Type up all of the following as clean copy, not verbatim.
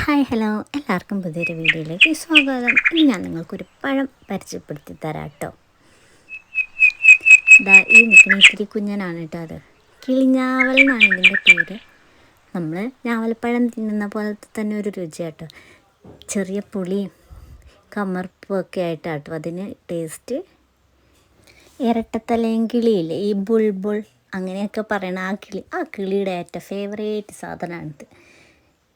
Hi hello, എല്ലാവർക്കും പുതിയൊരു വീഡിയോയിലേക്ക് സ്വാഗതം. ഇനി ഞാൻ നിങ്ങൾക്കൊരു പഴം പരിചയപ്പെടുത്തി തരാം കേട്ടോ. ഈ നിൽക്കുന്ന ഇത്തിരി കുഞ്ഞനാണ് കേട്ടോ. അത് കിളിഞ്ഞാവൽ എന്നാണ് ഇതിൻ്റെ പേര്. നമ്മൾ ഞാവൽപ്പഴം തിന്നുന്ന പോലത്തെ തന്നെ ഒരു രുചി കേട്ടോ. ചെറിയ പുളിയും കമർപ്പും ഒക്കെ ആയിട്ടാട്ടോ അതിന് ടേസ്റ്റ്. ഇരട്ടത്തലയും കിളിയില്ലേ, ഈ ബുൾബുൾ അങ്ങനെയൊക്കെ പറയണ ആ കിളിയുടെ ഏറ്റവും ഫേവറേറ്റ് സാധനമാണിത്.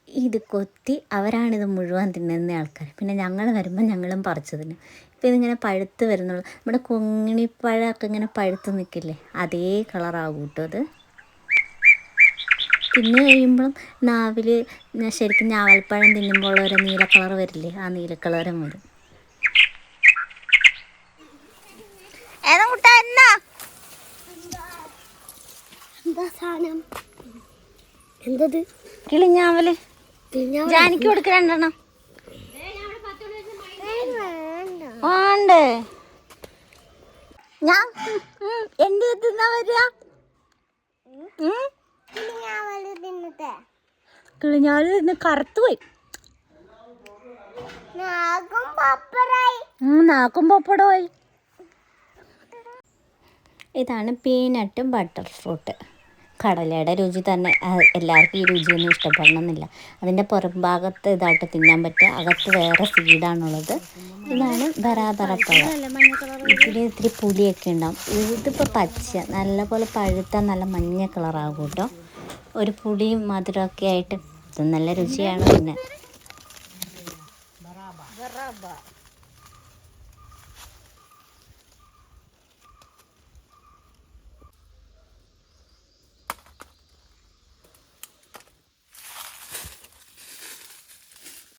ഇത് കൊത്തി അവരാണിത് മുഴുവൻ തിന്നുന്ന ആൾക്കാർ. പിന്നെ ഞങ്ങൾ വരുമ്പോൾ ഞങ്ങളും പറിച്ചു തിന്നും. ഇപ്പോൾ ഇതിങ്ങനെ പഴുത്ത് വരുന്നുള്ളൂ. നമ്മുടെ കൊങ്ങിണിപ്പഴമൊക്കെ ഇങ്ങനെ പഴുത്ത് നിൽക്കില്ലേ, അതേ കളറാകും കേട്ടോ അത്. തിന്നു കഴിയുമ്പോഴും നാവിൽ ശരിക്കും ഞാവൽപ്പഴം തിന്നുമ്പോൾ ഒരു നീല കളർ വരില്ലേ, ആ നീല കളറും വരും. എന്തത്? കിളിഞ്ഞാവല്. ജാനിക്ക് കൊടുക്ക രണ്ടെണ്ണം. ഉണ്ട്. ഞാൻ എന്റെ തിന്നാ വരിക. കിളിഞ്ഞാവല് തിന്ന് കറുത്തുപോയി. നാക്കും പപ്പടമായി. ഇതാണ് പീനട്ട് ബട്ടർ ഫ്രൂട്ട്. കടലയുടെ രുചി തന്നെ എല്ലാവർക്കും ഈ രുചിയൊന്നും ഇഷ്ടപ്പെടണമെന്നില്ല. അതിൻ്റെ പുറംഭാഗത്ത് ഇതായിട്ട് തിന്നാൻ പറ്റുക, അകത്ത് വേറെ സീഡാണുള്ളത്. ഇതാണ് ബറാബറപ്പഴം. ഇത്തിരി പുളിയൊക്കെ ഉണ്ടാവും. ഇതിപ്പോൾ പച്ച നല്ലപോലെ പഴുത്താൽ നല്ല മഞ്ഞ കളറാകും കേട്ടോ. ഒരു പുളിയും മധുരമൊക്കെ ആയിട്ട് ഇത് നല്ല രുചിയാണ്. പിന്നെ